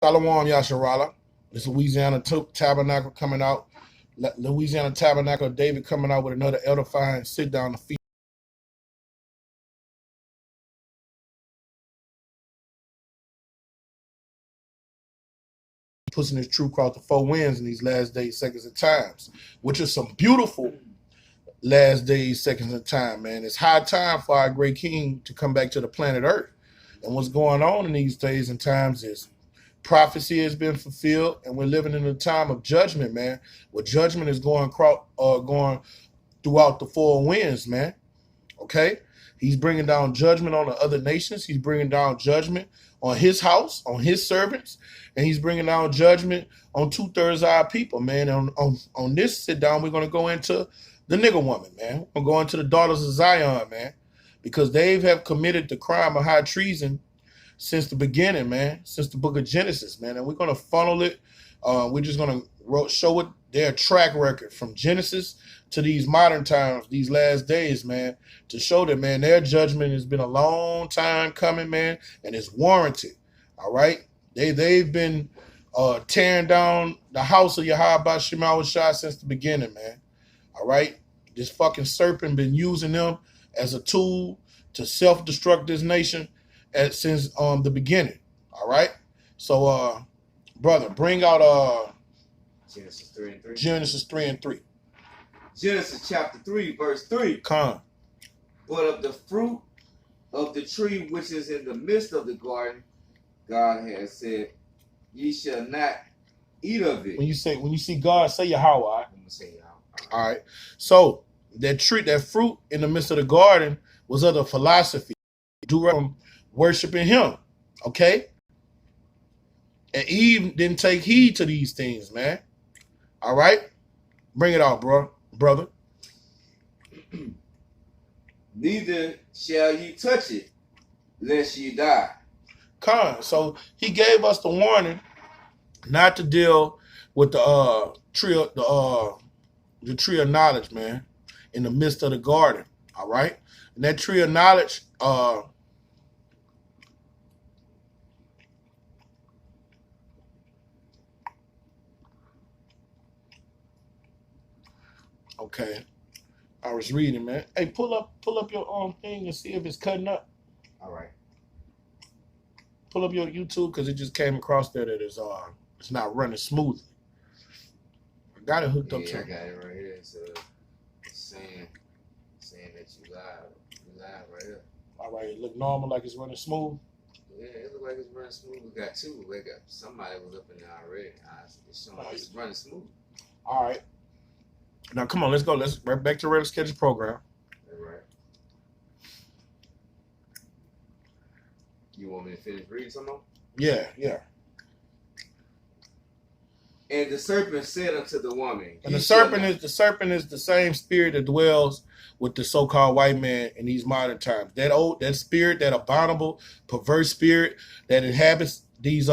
Shalom Yasharala. This Louisiana Tabernacle coming out. Louisiana Tabernacle David coming out with another edifying sit down to feed. Pushing his truth across the four winds in these last days, seconds, and times, which is some beautiful last days, seconds, and time, man. It's high time for our great king to come back to the planet Earth. And what's going on in these days and times is prophecy has been fulfilled, and we're living in a time of judgment, man. Where judgment is going throughout the four winds, man. Okay, he's bringing down judgment on the other nations. He's bringing down judgment on his house, on his servants, and he's bringing down judgment on 2/3 of our people, man. On this sit down, we're gonna go into the nigger woman, man. We're going to the daughters of Zion, man, because they have committed the crime of high treason since the beginning, man, since the book of Genesis, man. And we're going to funnel it. We're just going to show it their track record from Genesis to these modern times, these last days, man, to show that, man, their judgment has been a long time coming, man, and it's warranted. All right. They've been tearing down the house of Yahweh Shema Shah since the beginning, man. All right. This fucking serpent been using them as a tool to self-destruct this nation since the beginning. All right. So brother, bring out Genesis 3 and 3. Genesis 3 and 3. Genesis chapter 3, verse 3. Come. But of the fruit of the tree which is in the midst of the garden, God has said, ye shall not eat of it. When you see God, say Yahweh. I'm gonna say Yahweh. All right. So that fruit in the midst of the garden was of the philosophy. Do from worshiping him. Okay? And Eve didn't take heed to these things, man. All right? Bring it out, brother. Neither shall ye touch it, lest ye die. So he gave us the warning not to deal with the tree of knowledge, man, in the midst of the garden. All right? And that tree of knowledge, okay. I was reading, man. Hey, pull up your thing and see if it's cutting up. All right. Pull up your YouTube because it just came across there that it's not running smoothly. I got it hooked up to I got it right here. So it's saying that you live right here. All right, it look normal like it's running smooth. Yeah, it look like it's running smooth. We got two. We got somebody was up in there already. It's showing it's running smooth. All right. Now come on, let's go. Let's right back to the regular schedule program. All right. You want me to finish reading some more? Yeah. And the serpent said unto the woman. And the serpent is the same spirit that dwells with the so-called white man in these modern times. That spirit, that abominable, perverse spirit that inhabits these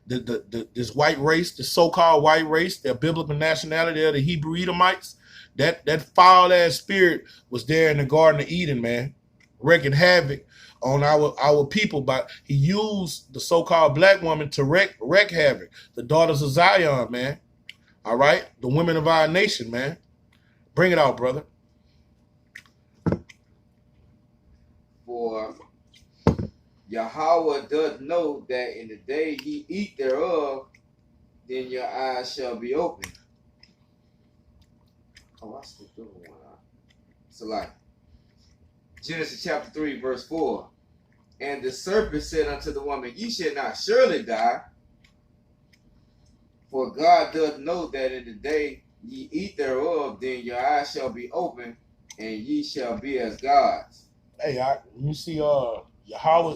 this white race, the so-called white race, their biblical nationality, they're the Hebrew Edomites. That foul ass spirit was there in the Garden of Eden, man, wreaking havoc on our people. But he used the so-called black woman to wreak havoc. The daughters of Zion, man. All right, the women of our nation, man. Bring it out, brother. For Yahweh doth know that in the day ye eat thereof, then your eyes shall be open. Oh, I skipped over one. So like Genesis chapter 3, verse 4. And the serpent said unto the woman, ye shall not surely die, for God doth know that in the day ye eat thereof, then your eyes shall be open, and ye shall be as gods. Hey, you see Yahweh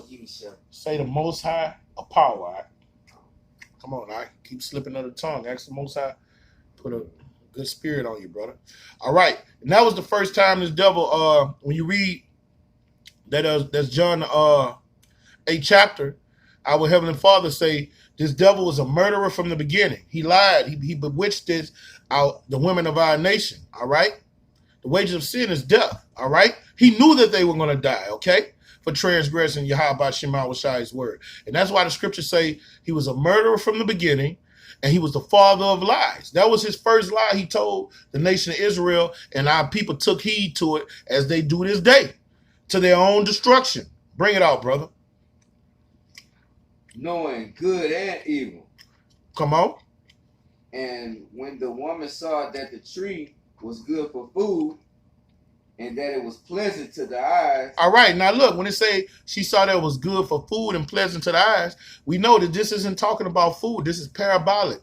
say the Most High a power. Right? Come on, I keep slipping on the tongue. Ask the Most High, put a good spirit on you, brother. All right, and that was the first time this devil. When you read that's John 8th chapter, our Heavenly Father say this devil was a murderer from the beginning. He lied. He bewitched the women of our nation. All right, the wages of sin is death. All right, he knew that they were going to die. Okay. for transgressing Yahweh Shema Shai's word. And that's why the scriptures say he was a murderer from the beginning, and he was the father of lies. That was his first lie he told the nation of Israel, and our people took heed to it as they do this day, to their own destruction. Bring it out, brother. Knowing good and evil. Come on. And when the woman saw that the tree was good for food, and that it was pleasant to the eyes. All right, now look, when it say she saw that it was good for food and pleasant to the eyes, we know that this isn't talking about food. This is parabolic.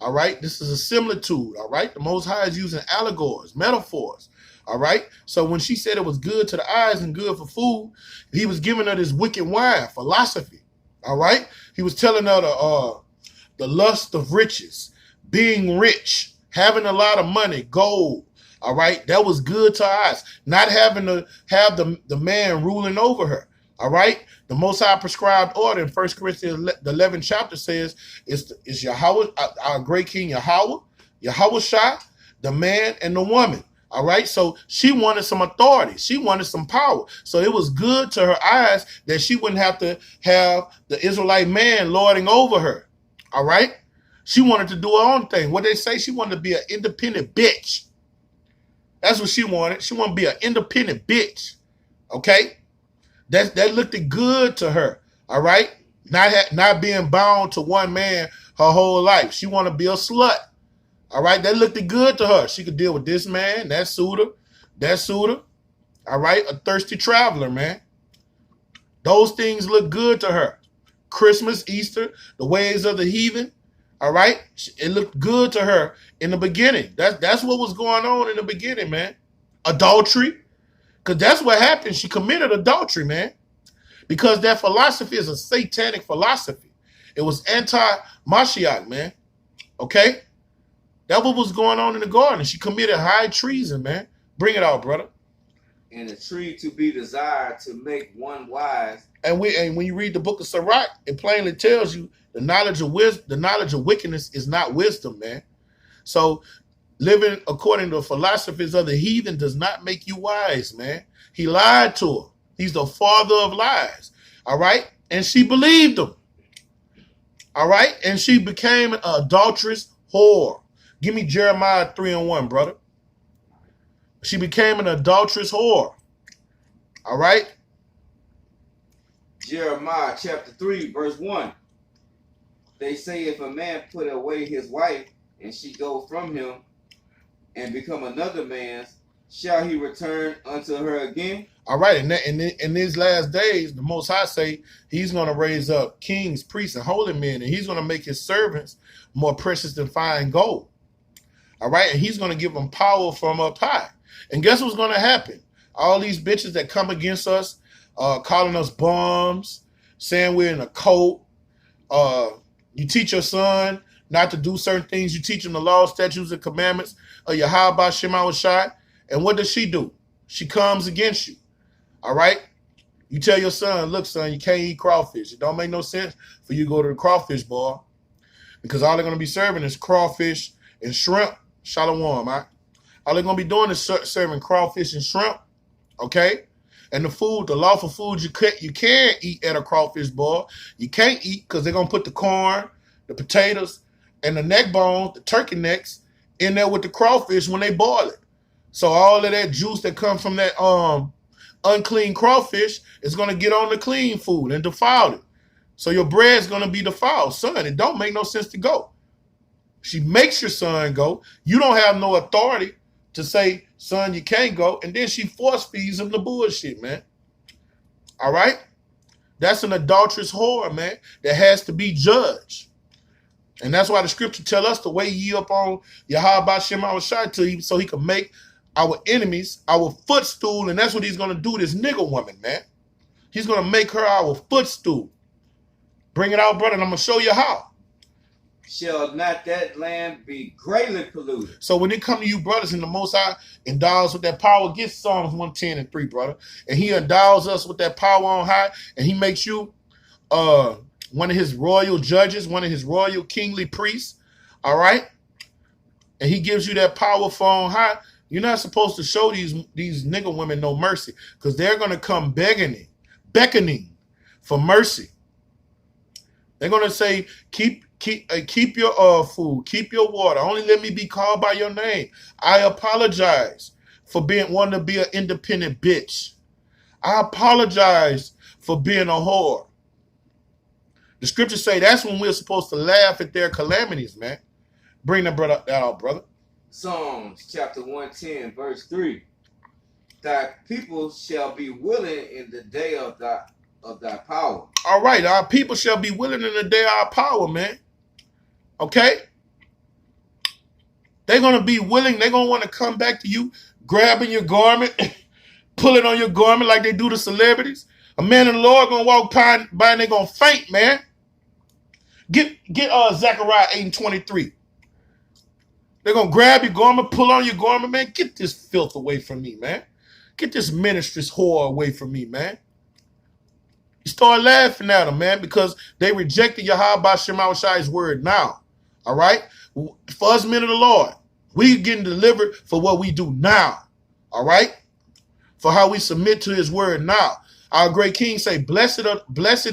All right, this is a similitude. All right, the Most High is using allegories, metaphors. All right, so when she said it was good to the eyes and good for food, he was giving her this wicked wine, philosophy. All right, he was telling her the lust of riches, being rich, having a lot of money, gold. All right, that was good to us. Not having to have the man ruling over her. All right, the Most High prescribed order in 1 Corinthians, the 11th chapter says, it's Yahweh, our great King Yahweh Shai, the man and the woman. All right, so she wanted some authority. She wanted some power. So it was good to her eyes that she wouldn't have to have the Israelite man lording over her. All right, she wanted to do her own thing. What they say, she wanted to be an independent bitch. That's what she wanted. She wanted to be an independent bitch. Okay? That looked good to her. All right? Not being bound to one man her whole life. She wanted to be a slut. All right? That looked good to her. She could deal with this man, that suitor. All right? A thirsty traveler, man. Those things look good to her. Christmas, Easter, the ways of the heathen. All right? It looked good to her in the beginning. That's what was going on in the beginning, man. Adultery. Because that's what happened. She committed adultery, man. Because that philosophy is a satanic philosophy. It was anti-Mashiach, man. Okay? That's what was going on in the garden. She committed high treason, man. Bring it out, brother. And a tree to be desired to make one wise. And when you read the book of Sirach, it plainly tells you the knowledge of wickedness is not wisdom, man. So living according to the philosophies of the heathen does not make you wise, man. He lied to her. He's the father of lies. All right? And she believed him. All right? And she became an adulterous whore. Give me Jeremiah 3:1, brother. She became an adulterous whore. All right? Jeremiah chapter 3, verse 1. They say if a man put away his wife and she go from him and become another man's, shall he return unto her again? All right. And in these last days, the Most High say he's going to raise up kings, priests, and holy men, and he's going to make his servants more precious than fine gold. All right. And he's going to give them power from up high. And guess what's going to happen? All these bitches that come against us, calling us bums, saying we're in a cult. You teach your son not to do certain things. You teach him the law, statutes, and commandments of Yahweh Shema Shai. And what does she do? She comes against you. All right? You tell your son, look, son, you can't eat crawfish. It don't make no sense for you to go to the crawfish bar because all they're going to be serving is crawfish and shrimp. Shalom, right? All they're going to be doing is serving crawfish and shrimp. Okay? And the food, the lawful food you can't eat at a crawfish bar. You can't eat because they're going to put the corn, the potatoes, and the neck bones, the turkey necks, in there with the crawfish when they boil it. So all of that juice that comes from that unclean crawfish is going to get on the clean food and defile it. So your bread's going to be defiled. Son, it don't make no sense to go. She makes your son go. You don't have no authority to say, son, you can't go. And then she force feeds him the bullshit, man. All right? That's an adulterous whore, man, that has to be judged. And that's why the scripture tell us to weigh ye up on Yahweh Shema Shai to him so he can make our enemies our footstool. And that's what he's going to do, this nigger woman, man. He's going to make her our footstool. Bring it out, brother, and I'm going to show you how. Shall not that land be greatly polluted? So when it come to you brothers and the Most High endows with that power, get Psalms 110:3, brother. And he endows us with that power on high, and he makes you one of his royal judges, one of his royal kingly priests, all right? And he gives you that power from on high. You're not supposed to show these nigger women no mercy because they're going to come begging beckoning for mercy. They're gonna say, keep your food, keep your water. Only let me be called by your name. I apologize for wanting to be an independent bitch. I apologize for being a whore. The scriptures say that's when we're supposed to laugh at their calamities, man. Bring that out, brother. Psalms chapter 110, verse 3. Thy people shall be willing in the day of thy power. All right, our people shall be willing in the day of our power, man. Okay? They're going to be willing. They're going to want to come back to you, grabbing your garment, pulling on your garment like they do to celebrities. A man and the Lord going to walk by and they're going to faint, man. Get Zechariah 8:23. They're going to grab your garment, pull on your garment, man. Get this filth away from me, man. Get this ministress whore away from me, man. You start laughing at them, man, because they rejected Yahweh Shemawashai's word now. All right? For us men of the Lord, we getting delivered for what we do now. All right? For how we submit to his word now. Our great king say, blessed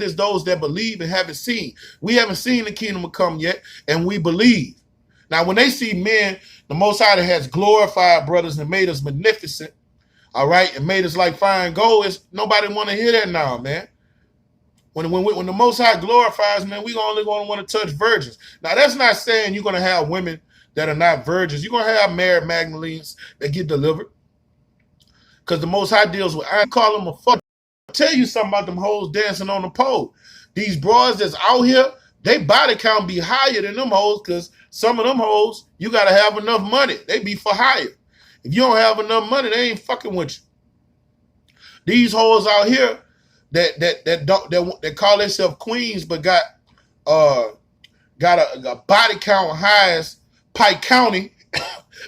is those that believe and haven't seen. We haven't seen the kingdom come yet, and we believe. Now, when they see men, the Most High that has glorified brothers and made us magnificent, all right, and made us like fine gold, nobody want to hear that now, man. When the Most High glorifies, man, we only going to want to touch virgins. Now, that's not saying you're going to have women that are not virgins. You're going to have married Magdalenes that get delivered. Because the Most High deals with, I call them a fuck. I'll tell you something about them hoes dancing on the pole. These broads that's out here, they body count be higher than them hoes because some of them hoes, you got to have enough money. They be for hire. If you don't have enough money, they ain't fucking with you. These hoes out here that call themselves queens but got a body count high as Pike County.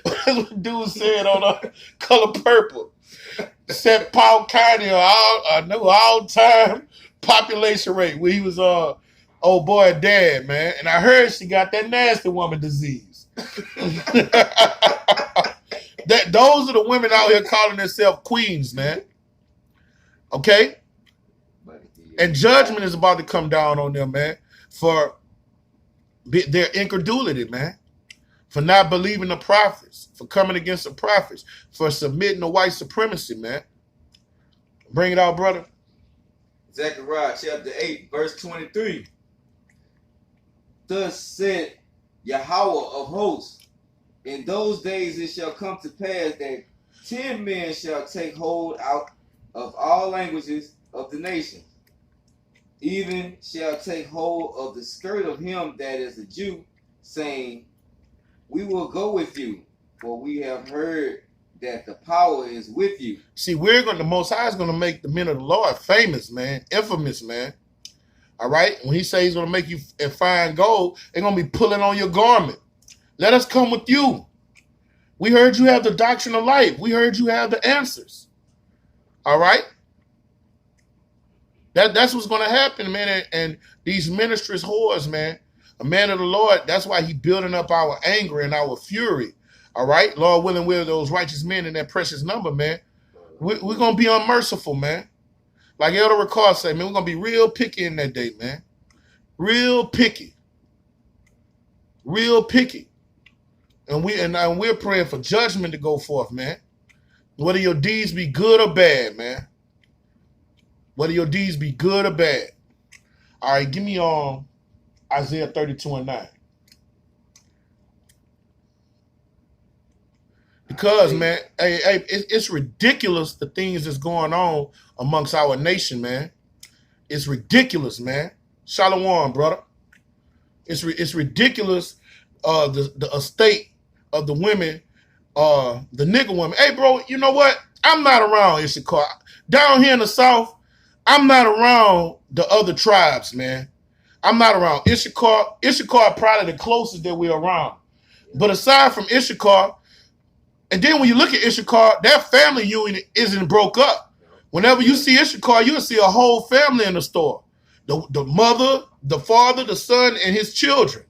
That's what dude said on Color Purple. Set Paul County a new all-time population rate where he was old boy dad, man. And I heard she got that nasty woman disease. Those are the women out here calling themselves queens, man. Okay? And judgment is about to come down on them, man, for their incredulity, man. For not believing the prophets, for coming against the prophets, for submitting to white supremacy, man. Bring it out, brother. Zechariah chapter 8, verse 23. Thus said Yahweh of hosts, in those days it shall come to pass that 10 men shall take hold out of all languages of the nation, even shall take hold of the skirt of him that is a Jew, saying, we will go with you, for we have heard that the power is with you. See, the Most High is going to make the men of the Lord famous, man, infamous, man. All right? When he says he's going to make you in fine gold, they're going to be pulling on your garment. Let us come with you. We heard you have the doctrine of life. We heard you have the answers. All right? That's what's going to happen, man. And these ministress whores, man, a man of the Lord, that's why he building up our anger and our fury. All right? Lord willing, we're those righteous men in that precious number, man. We're going to be unmerciful, man. Like Elder Ricard said, man, we're going to be real picky in that day, man. Real picky. Real picky. And we're praying for judgment to go forth, man. Whether your deeds be good or bad, man. Whether your deeds be good or bad. All right, give me Isaiah 32:9. Because, man, it's ridiculous the things that's going on amongst our nation, man. It's ridiculous, man. Shalom, brother. It's ridiculous the estate of the women, the nigger women. Hey, bro, you know what? I'm not around Issachar. Down here in the South, I'm not around the other tribes, man. I'm not around Issachar. Issachar probably the closest that we're around. But aside from Issachar, and then when you look at Issachar, that family union isn't broke up. Whenever you see Issachar, you'll see a whole family in the store. The mother, the father, the son, and his children.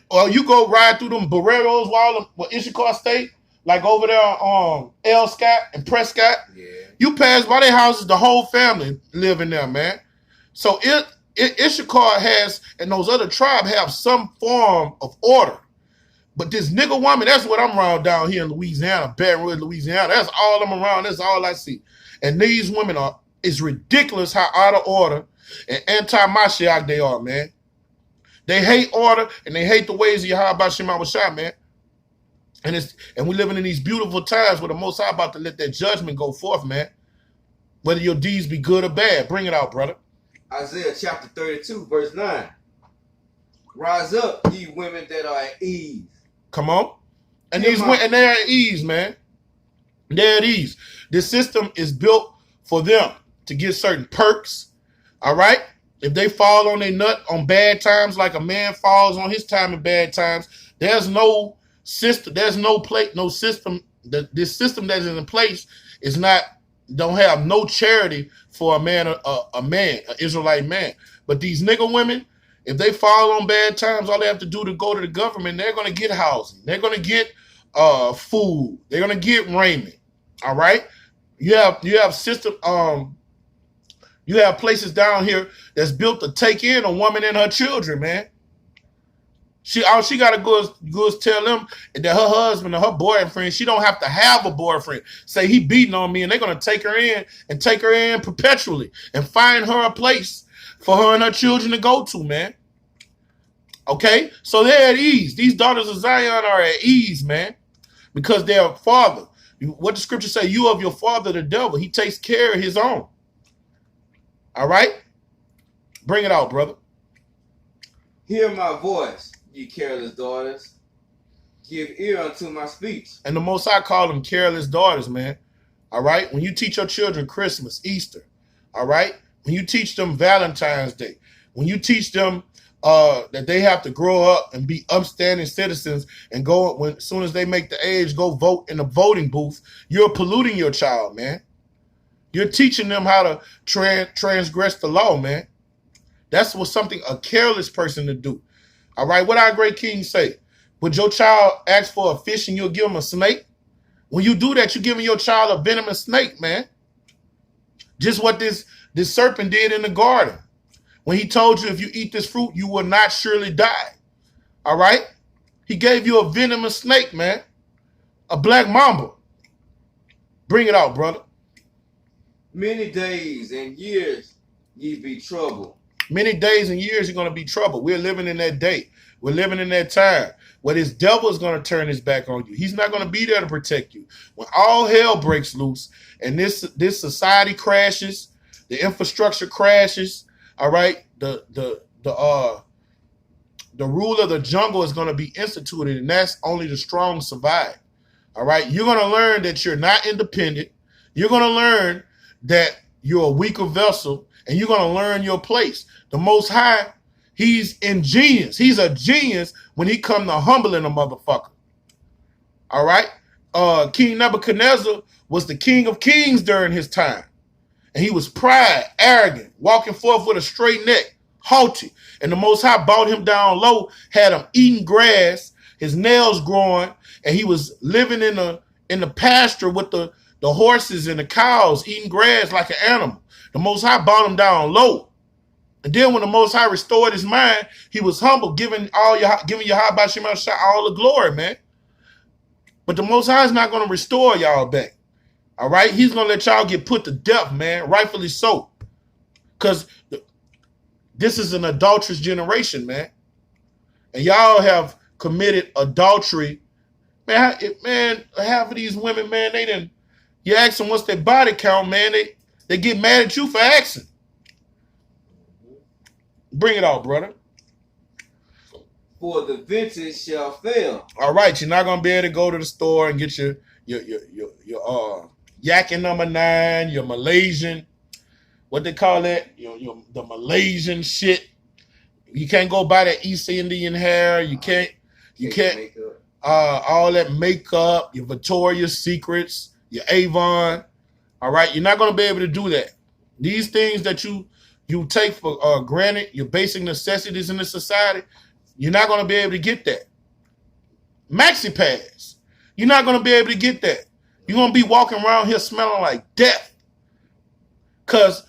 Or you go ride through them Boreros while Issachar State, like over there on L. Scott and Prescott. Yeah. You pass by their houses, the whole family live in there, man. So Issachar has, and those other tribes have some form of order. But this nigga woman, that's what I'm around down here in Louisiana, Baton Rouge, Louisiana. That's all I'm around. That's all I see. And these women it's ridiculous how out of order and anti-Mashiach they are, man. They hate order and they hate the ways of Yahweh Shema Shah, man. And we living in these beautiful times where the Most High about to let that judgment go forth, man. Whether your deeds be good or bad. Bring it out, brother. Isaiah chapter 32, verse 9. Rise up, ye women that are at ease. Come on. And these women, they're at ease, man. They're at ease. This system is built for them to get certain perks. All right? If they fall on their nut on bad times like a man falls on his time in bad times, there's no system, there's no system. This system that is in place don't have no charity for a man, an Israelite man. But these nigga women, if they fall on bad times, all they have to do to go to the government, they're gonna get housing, they're gonna get food, they're gonna get raiment. All right, you have system. You have places down here that's built to take in a woman and her children, man. All she gotta go is tell them that her husband or her boyfriend, she don't have to have a boyfriend. Say he beating on me, and they're gonna take her in perpetually and find her a place for her and her children to go to, man. Okay? So they're at ease. These daughters of Zion are at ease, man. Because their father, what the scripture say, you of your father the devil, he takes care of his own. All right? Bring it out, brother. Hear my voice, ye careless daughters. Give ear unto my speech. And the Most High call them careless daughters, man. All right? When you teach your children Christmas, Easter, all right? When you teach them Valentine's Day, when you teach them that they have to grow up and be upstanding citizens and go, as soon as they make the age, go vote in the voting booth, you're polluting your child, man. You're teaching them how to transgress the law, man. That's what something a careless person to do. All right, what our great king say? Would your child ask for a fish and you'll give him a snake? When you do that, you're giving your child a venomous snake, man. Just what this serpent did in the garden. When he told you if you eat this fruit, you will not surely die. All right? He gave you a venomous snake, man. A black mamba. Bring it out, brother. Many days and years ye be troubled. Many days and years you're going to be troubled. We're living in that day. We're living in that time where this devil is going to turn his back on you. He's not going to be there to protect you. When all hell breaks loose and this society crashes, the infrastructure crashes, all right, the rule of the jungle is going to be instituted, and that's only the strong survive. All right, you're going to learn that you're not independent. You're going to learn that you're a weaker vessel, and you're going to learn your place. The Most High, he's ingenious. He's a genius when he come to humbling a motherfucker. All right? King Nebuchadnezzar was the king of kings during his time. And he was pride, arrogant, walking forth with a straight neck, haughty. And the Most High brought him down low, had him eating grass, his nails growing, and he was living in the pasture with the horses and the cows, eating grass like an animal. The Most High brought him down low. And then when the Most High restored his mind, he was humble, giving Yahweh Shema Shah all the glory, man. But the Most High is not going to restore y'all back. All right? He's going to let y'all get put to death, man. Rightfully so. Because this is an adulterous generation, man. And y'all have committed adultery. Man, half of these women, man, you ask them what's their body count, man, they get mad at you for asking. Bring it out, brother. For the vintage shall fail. All right, you're not gonna be able to go to the store and get your Yakin number 9, your Malaysian, what they call that, the Malaysian shit. You can't go buy that East Indian hair. You can't all that makeup, your Victoria's Secrets, your Avon. All right, you're not gonna be able to do that. These things that you take for granted, your basic necessities in this society, you're not going to be able to get that. Maxi pads. You're not going to be able to get that. You're going to be walking around here smelling like death. Because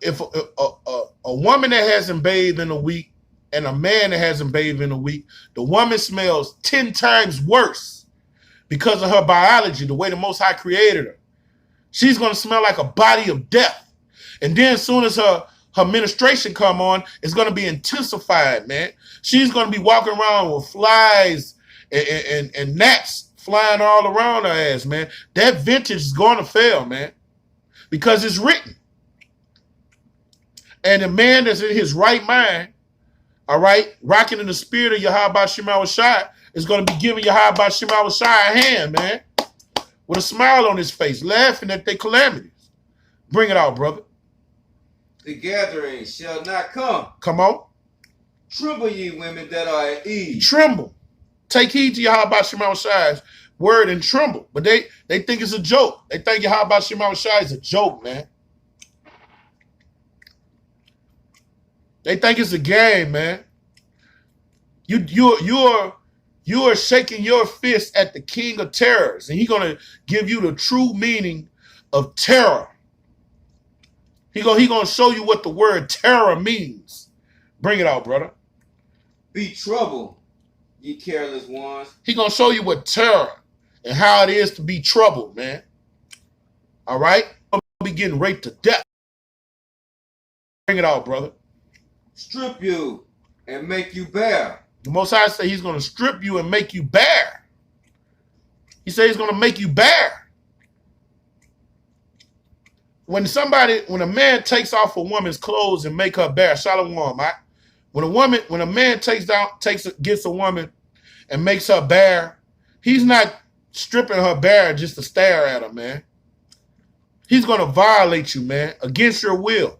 if a woman that hasn't bathed in a week and a man that hasn't bathed in a week, the woman smells 10 times worse because of her biology, the way the Most High created her. She's going to smell like a body of death. And then as soon as her menstruation come on, it's going to be intensified, man. She's going to be walking around with flies and gnats flying all around her ass, man. That vintage is going to fail, man, because it's written. And a man that's in his right mind, all right, rocking in the spirit of Yahweh Shema Shai, is going to be giving Yahweh Shema Shai a hand, man, with a smile on his face, laughing at their calamities. Bring it out, brother. The gathering shall not come. Come on. Tremble ye women that are at ease. Tremble. Take heed to Yahweh Shema Shai's word and tremble. But they think it's a joke. They think Yahweh Shema Shai is a joke, man. They think it's a game, man. You are shaking your fist at the king of terrors, and he's gonna give you the true meaning of terror. He gonna show you what the word terror means. Bring it out, brother. Be troubled, ye careless ones. He gonna show you what terror and how it is to be troubled, man. All right? I'm gonna be getting raped to death. Bring it out, brother. Strip you and make you bare. The Most High say he's gonna strip you and make you bare. He said he's gonna make you bare. When a man takes off a woman's clothes and make her bare, shalom, right? When a man gets a woman and makes her bare, he's not stripping her bare just to stare at her, man. He's gonna violate you, man, against your will.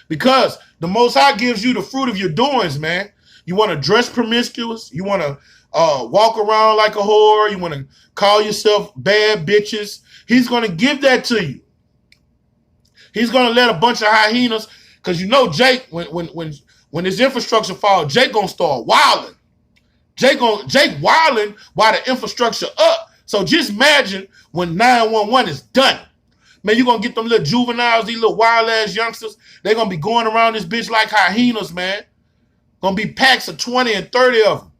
Because the Most High gives you the fruit of your doings, man. You want to dress promiscuous. You want to walk around like a whore. You want to call yourself bad bitches. He's going to give that to you. He's going to let a bunch of hyenas, because you know Jake, when his infrastructure falls, Jake going to start wilding. Jake wilding while the infrastructure up. So just imagine when 911 is done. Man, you're going to get them little juveniles, these little wild-ass youngsters. They're going to be going around this bitch like hyenas, man. Going to be packs of 20 and 30 of them.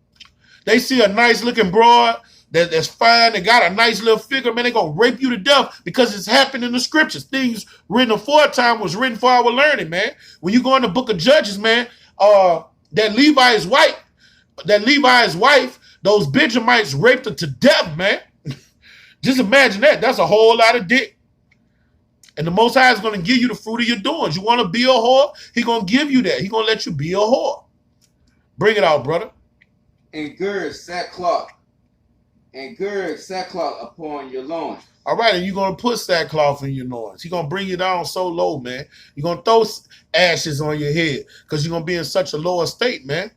They see a nice-looking broad that's fine. They got a nice little figure, man. They're going to rape you to death because it's happened in the scriptures. Things written aforetime was written for our learning, man. When you go in the book of Judges, man, that Levi's wife, those Benjamites raped her to death, man. Just imagine that. That's a whole lot of dick. And the Most High is going to give you the fruit of your doings. You want to be a whore? He's going to give you that. He's going to let you be a whore. Bring it out, brother. And gird sackcloth upon your loins. All right, and you're going to put sackcloth in your loins. He's going to bring you down so low, man. You're going to throw ashes on your head because you're going to be in such a lower state, man.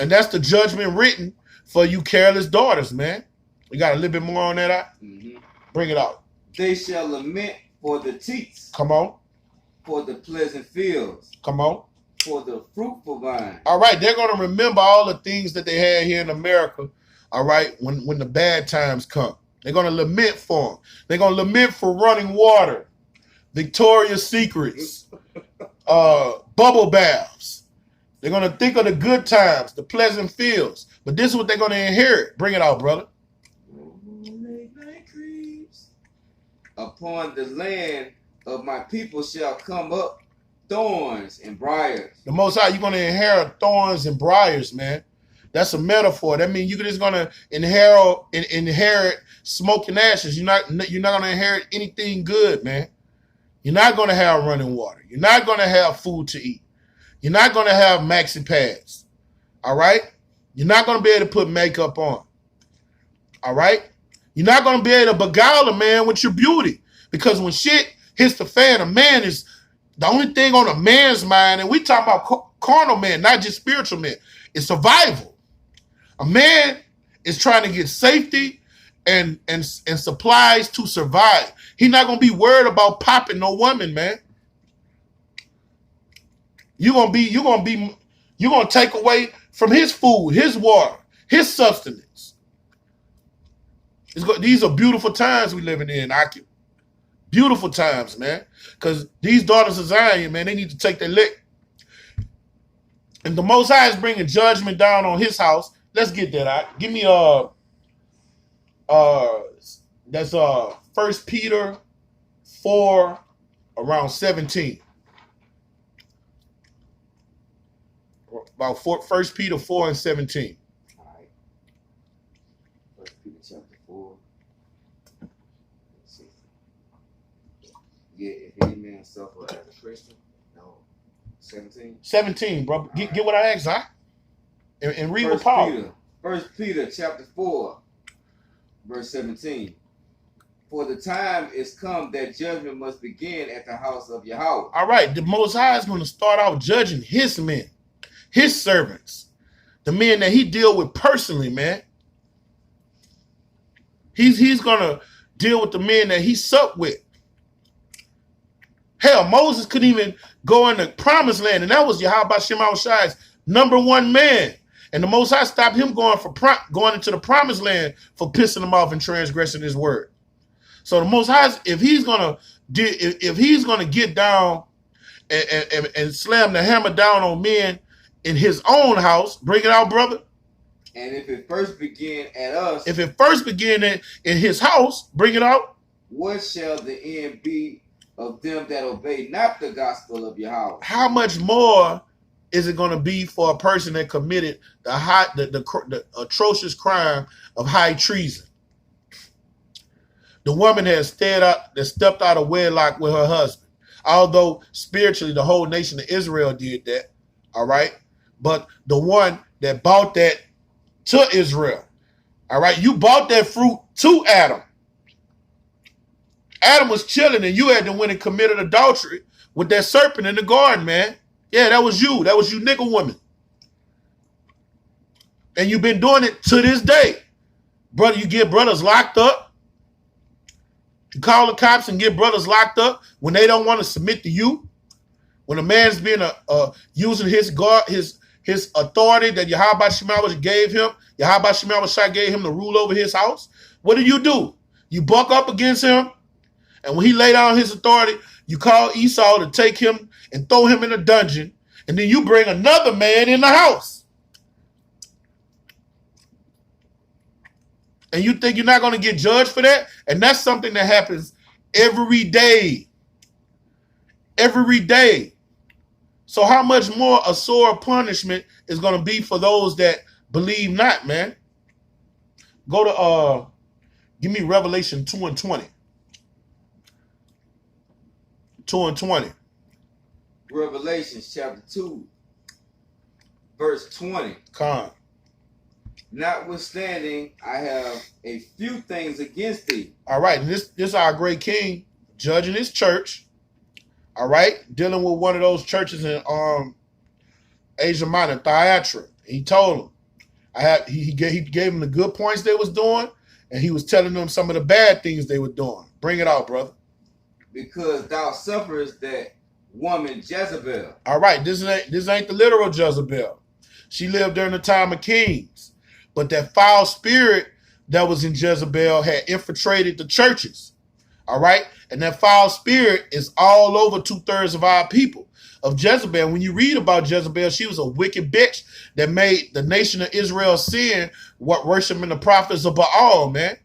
And that's the judgment written for you careless daughters, man. You got a little bit more on that? Mm-hmm. Bring it out. They shall lament for the teats. Come on. For the pleasant fields. Come on. For the fruitful vine. All right, they're going to remember all the things that they had here in America, all right, when the bad times come. They're going to lament for them. They're going to lament for running water, Victoria's Secrets, bubble baths. They're going to think of the good times, the pleasant fields. But this is what they're going to inherit. Bring it out, brother. Upon the land of my people shall come up thorns and briars. The Most High, you're going to inherit thorns and briars, man. That's a metaphor. That means you're just going to inherit smoke and ashes. You're not going to inherit anything good, man. You're not going to have running water. You're not going to have food to eat. You're not going to have maxi pads. All right? You're not going to be able to put makeup on. All right? You're not going to be able to beguile a man with your beauty. Because when shit hits the fan, a man is the only thing on a man's mind, and we talk about carnal men, not just spiritual men, is survival. A man is trying to get safety and supplies to survive. He's not going to be worried about popping no woman, man. You're going to take away from his food, his water, his sustenance. These are beautiful times we living in, Aki. Beautiful times, man. Because these daughters of Zion, man, they need to take their lick. And the Most High is bringing judgment down on his house. Let's get that out. Give me that's 1 Peter 4 around 17. About 1 Peter 4 and 17. All right. 1 Peter chapter 4. Let's see. Yeah, if any man suffer as a Christian, no. 17. 17, bro. Get what I asked, huh? And read what Paul. 1 Peter chapter 4, verse 17. For the time is come that judgment must begin at the house of Yahweh. All right, the Most High is going to start out judging his men, his servants, the men that he deal with personally, man. He's going to deal with the men that he supped with. Hell, Moses couldn't even go in the promised land, and that was Yahweh Shem Shai's #1 man. And the Most High stopped him going into the promised land for pissing him off and transgressing his word. So the Most High, if he's gonna get down and slam the hammer down on men in his own house, bring it out, brother. And if it first begin at us, if it first begin in his house, bring it out. What shall the end be of them that obey not the gospel of Yahweh? How much more is it going to be for a person that committed the atrocious crime of high treason? The woman has stepped out of wedlock with her husband. Although spiritually the whole nation of Israel did that, all right? But the one that bought that to Israel, all right? You bought that fruit to Adam. Adam was chilling and you had to went and committed adultery with that serpent in the garden, man. Yeah, that was you. That was you nigga woman. And you've been doing it to this day. Brother, you get brothers locked up. You call the cops and get brothers locked up when they don't want to submit to you. When a man's being using his authority that Yahweh Shema gave him, Yahweh Shema gave him to rule over his house. What do? You buck up against him, and when he lay down his authority, you call Esau to take him and throw him in a dungeon, and then you bring another man in the house. And you think you're not going to get judged for that? And that's something that happens every day. Every day. So how much more a sore punishment is going to be for those that believe not, man? Go to, give me Revelation 2 and 20. 2 and 20. Revelation chapter 2, verse 20. Con. Notwithstanding, I have a few things against thee. All right, and this is our great king judging his church. All right, dealing with one of those churches in Asia Minor, Thyatira. He told them, he gave them the good points they was doing, and he was telling them some of the bad things they were doing. Bring it out, brother. Because thou sufferest that woman Jezebel. All right, this ain't the literal Jezebel. She lived during the time of kings. But that foul spirit that was in Jezebel had infiltrated the churches. All right? And that foul spirit is all over 2/3 of our people. Of Jezebel, when you read about Jezebel, she was a wicked bitch that made the nation of Israel sin worshiping the prophets of Baal, man.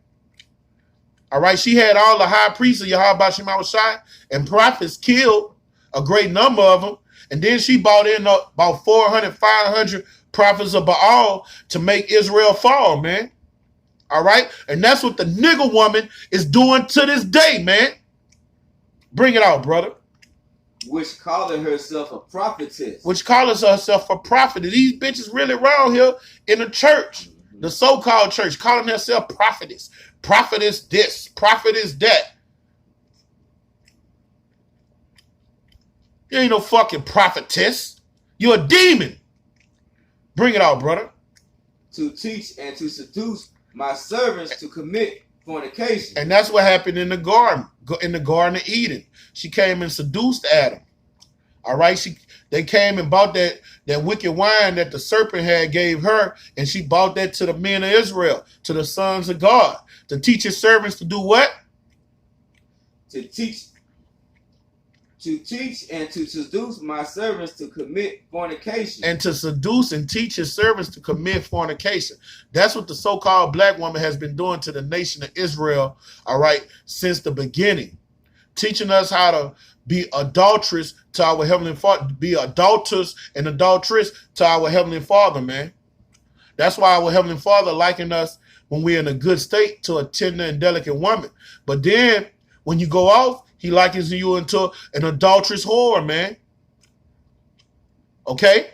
All right? She had all the high priests of Yahweh Shema Shai and prophets killed, a great number of them. And then she brought in about 400, 500 prophets of Baal to make Israel fall, man. All right? And that's what the nigger woman is doing to this day, man. Bring it out, brother. Which calling herself a prophetess. Which calls herself a prophet. These bitches really around here in the church, the so-called church, calling herself prophetess. Prophetess this, prophetess that. You ain't no fucking prophetess. You're a demon. Bring it out, brother. To teach and to seduce my servants to commit fornication. And that's what happened in the Garden of Eden. She came and seduced Adam. All right? They came and bought that wicked wine that the serpent had gave her, and she bought that to the men of Israel, to the sons of God. To teach his servants to do what? To teach and to seduce my servants to commit fornication. And to seduce and teach his servants to commit fornication. That's what the so-called black woman has been doing to the nation of Israel, all right, since the beginning. Teaching us how to be adulterous to our Heavenly Father, be adulterers and adulteress to our Heavenly Father, man. That's why our Heavenly Father likened us when we're in a good state to a tender and delicate woman. But then when you go off, he likens you into an adulterous whore, man. Okay?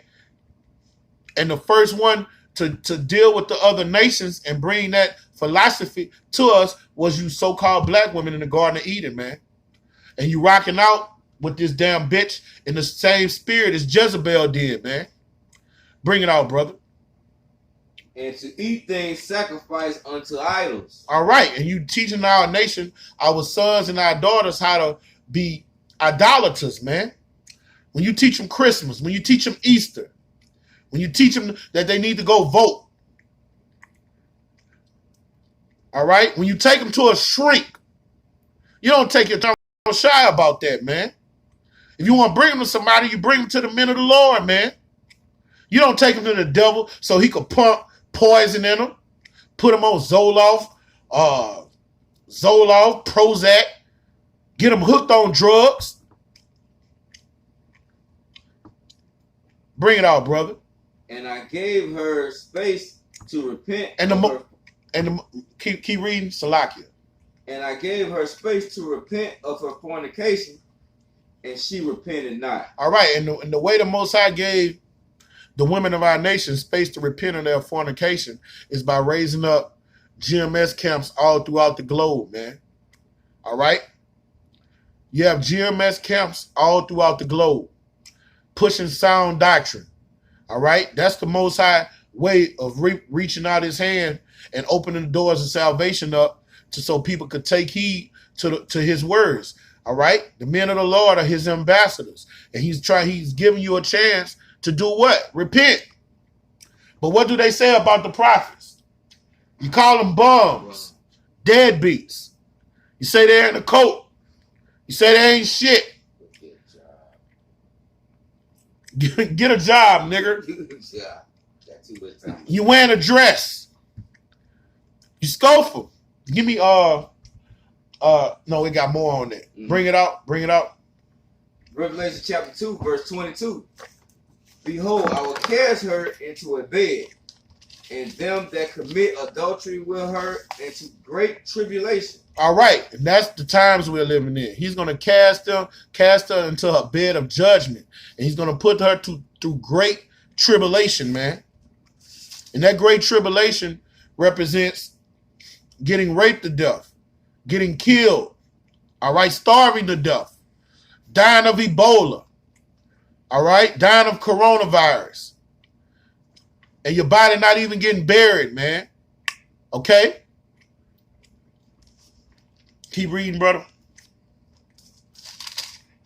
And the first one to deal with the other nations and bring that philosophy to us was you so-called black women in the Garden of Eden, man. And you rocking out with this damn bitch in the same spirit as Jezebel did, man. Bring it out, brother. And to eat things sacrificed unto idols. All right. And you teaching our nation, our sons and our daughters how to be idolaters, man. When you teach them Christmas, when you teach them Easter, when you teach them that they need to go vote. All right. When you take them to a shrink, you don't take your time shy about that, man. If you want to bring them to somebody, you bring them to the men of the Lord, man. You don't take them to the devil so he could pump poison in them, put them on Zoloft, Prozac, get them hooked on drugs. Bring it out, brother. And I gave her space to repent. Keep reading, Salakia. And I gave her space to repent of her fornication, and she repented not. All right, and the way the Most High gave the women of our nation space to repent of their fornication is by raising up GMS camps all throughout the globe, man. All right? You have GMS camps all throughout the globe, pushing sound doctrine. All right? That's the Most High way of reaching out his hand and opening the doors of salvation up so people could take heed to his words. All right? The men of the Lord are his ambassadors. And he's giving you a chance to do what? Repent. But what do they say about the prophets? You call them bums, deadbeats. You say they're in a cult. You say they ain't shit. Get a job, nigger. You wearing a dress. You scoful. Give me no, it got more on that. Bring it out. Revelation chapter 2, verse 22. Behold, I will cast her into a bed, and them that commit adultery with her into great tribulation. All right, and that's the times we're living in. He's going to cast her into a bed of judgment, and he's going to put her through great tribulation, man. And that great tribulation represents getting raped to death, getting killed, all right, starving to death, dying of Ebola, all right, dying of coronavirus, and your body not even getting buried, man, okay? Keep reading, brother.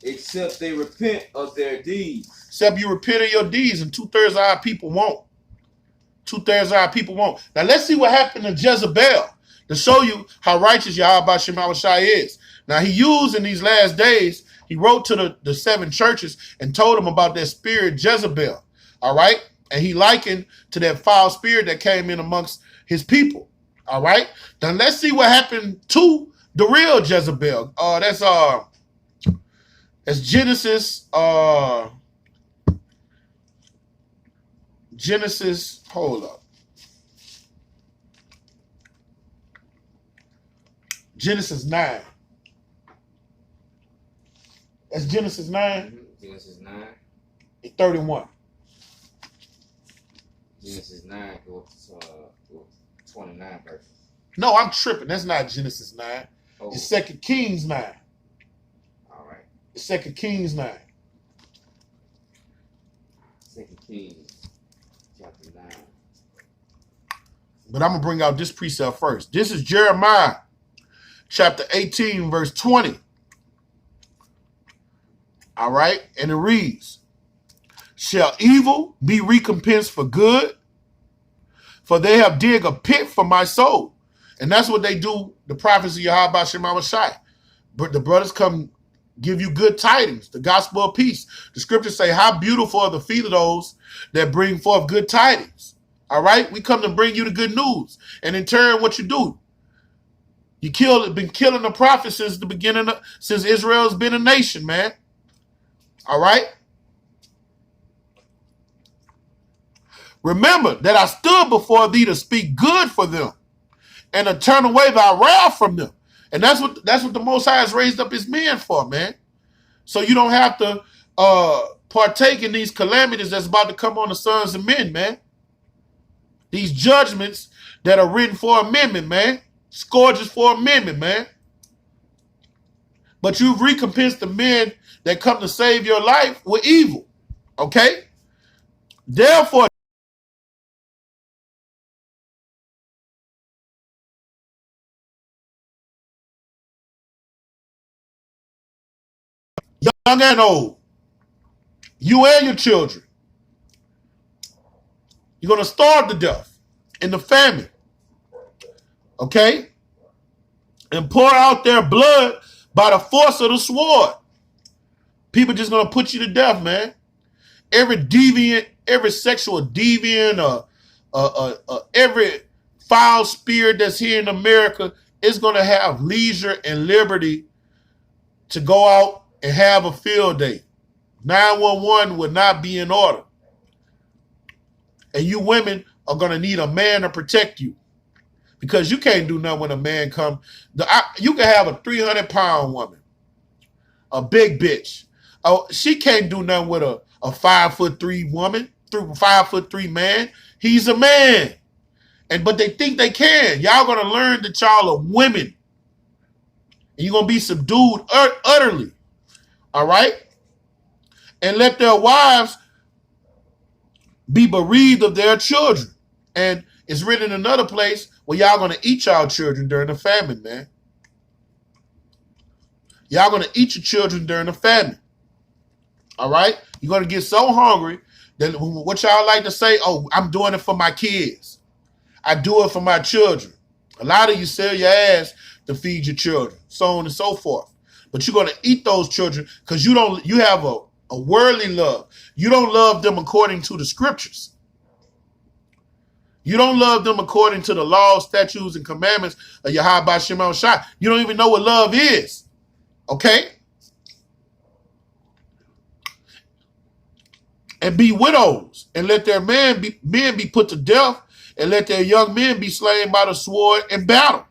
Except they repent of their deeds. Except you repent of your deeds, and 2/3 of our people won't. 2/3 of our people won't. Now, let's see what happened to Jezebel to show you how righteous Yahweh Shema Shai is. Now, he used in these last days, he wrote to the 7 churches and told them about that spirit Jezebel, all right? And he likened to that foul spirit that came in amongst his people, all right? Now, let's see what happened to the real Jezebel. That's Genesis, hold up. Genesis 9. That's Genesis 9. Genesis 9. 31. Genesis 9 go to 29 verses. No, I'm tripping. That's not Genesis 9. Oh. It's 2 Kings 9. All right. It's 2 Kings 9. 2 Kings chapter 9. But I'm going to bring out this precept first. This is Jeremiah chapter 18, verse 20. All right. And it reads, shall evil be recompensed for good? For they have dig a pit for my soul, And that's what they do, the prophets of Yahweh Shema Shai. But the brothers come give you good tidings, the gospel of peace. The scriptures say, how beautiful are the feet of those that bring forth good tidings. All right? We come to bring you the good news. And in turn, what you do? You been killing the prophets since the beginning, since Israel's been a nation, man. All right? Remember that I stood before thee to speak good for them and to turn away thy wrath from them. And that's what the Most High has raised up his men for, man. So you don't have to partake in these calamities that's about to come on the sons of men, man. These judgments that are written for amendment, man. Scourges for amendment, man. But you've recompensed the men that come to save your life with evil. Okay? Therefore, young and old, you and your children, you're going to starve to death in the famine. Okay? And pour out their blood by the force of the sword. People just going to put you to death, man. Every deviant, every sexual deviant, every foul spirit that's here in America is going to have leisure and liberty to go out and have a field day. 911 would not be in order. And you women are going to need a man to protect you. Because you can't do nothing when a man comes. You can have a 300-pound woman, a big bitch. Oh, she can't do nothing with a 5'3" woman, 5'3" man. He's a man. But they think they can. Y'all gonna learn that y'all are women. And you're gonna be subdued utterly. All right? And let their wives be bereaved of their children. And it's written in another place where y'all gonna eat y'all children during the famine, man. Y'all gonna eat your children during the famine. All right? You're gonna get so hungry that what y'all like to say, oh, I'm doing it for my kids. I do it for my children. A lot of you sell your ass to feed your children, so on and so forth. But you're gonna eat those children because you have a worldly love. You don't love them according to the scriptures. You don't love them according to the laws, statutes, and commandments of Yahweh Shema Shai. You don't even know what love is. Okay? And be widows, and let their men be put to death, and let their young men be slain by the sword in battle.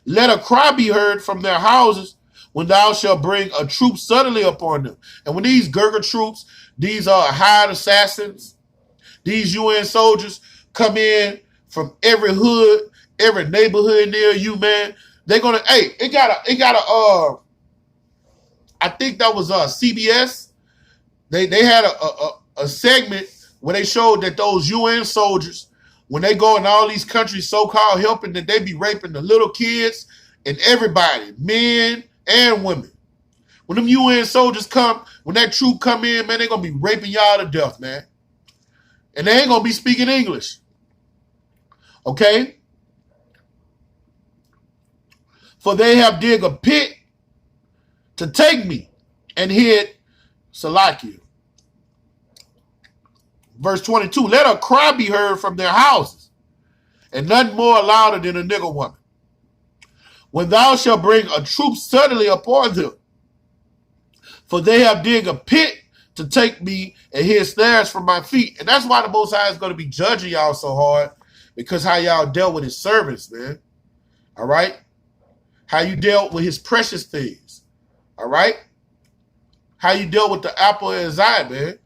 Let a cry be heard from their houses when thou shalt bring a troop suddenly upon them. And when these Gurkha troops, these are hired assassins, these UN soldiers come in from every hood, every neighborhood near you, man. They're gonna, hey, it got a I think that was CBS. They had a segment where they showed that those UN soldiers, when they go in all these countries so-called helping, that they be raping the little kids and everybody, men and women. When them UN soldiers come, when that troop come in, man, they're going to be raping y'all to death, man. And they ain't going to be speaking English. Okay? For they have dig a pit to take me and hid Salakia. Verse 22, let a cry be heard from their houses, and nothing more louder than a nigger woman. When thou shalt bring a troop suddenly upon them, for they have dig a pit to take me and hid snares from my feet. And that's why the Most High is going to be judging y'all so hard, because how y'all dealt with his servants, man. All right? How you dealt with his precious things. All right? How you dealt with the apple of his eye, man.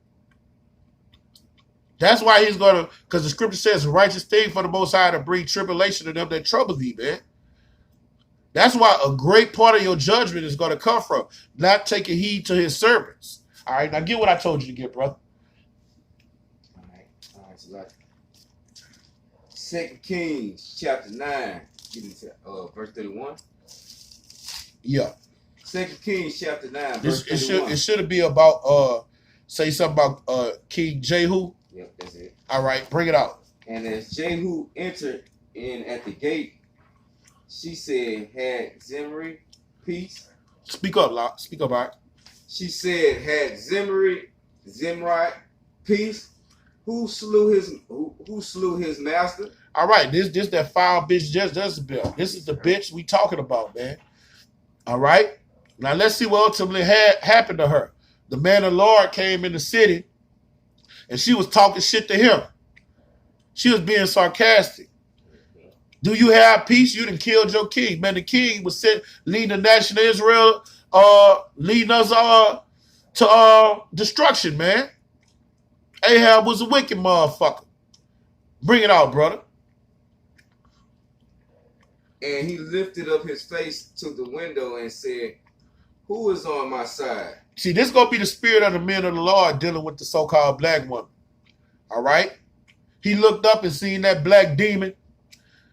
That's why he's going to, because the scripture says, a righteous thing for the Most High to bring tribulation to them that trouble thee, man. That's why a great part of your judgment is going to come from not taking heed to his servants. All right, now get what I told you to get, brother. All right, so like 2 Kings chapter 9, verse 31. Yeah. 2 Kings chapter 9, verse 31. It should be about, say something about King Jehu. Yep, that's it. All right, bring it out. And as Jehu entered in at the gate, she said, had Zimri peace? Speak up, Locke. Speak up, all right. She said, had Zimri peace? Who slew his master? All right, this that foul bitch Jezebel. This is the bitch we talking about, man. All right? Now let's see what ultimately happened to her. The man of the Lord came in the city and she was talking shit to him. She was being sarcastic. Do you have peace? You done killed your king. Man, the king was leading the nation of Israel, leading us to destruction, man. Ahab was a wicked motherfucker. Bring it out, brother. And he lifted up his face to the window and said, who is on my side? See, this is going to be the spirit of the men of the Lord dealing with the so-called black woman. All right? He looked up and seen that black demon,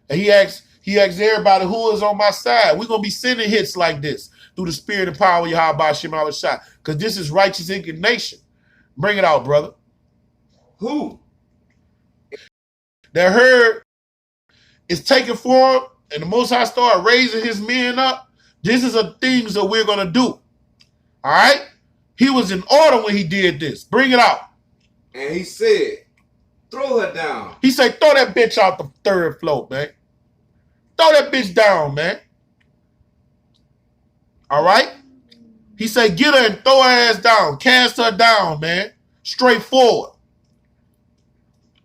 and he asked everybody, who is on my side? We're going to be sending hits like this through the spirit and power of Yahweh Shema Shai, because this is righteous indignation. Bring it out, brother. Who? That herd is taken for him, and the Most High started raising his men up. This is the things that we're going to do. All right? He was in order when he did this. Bring it out. And he said, throw her down. He said, throw that bitch out the third floor, man. Throw that bitch down, man. All right? He said, get her and throw her ass down. Cast her down, man. Straight forward.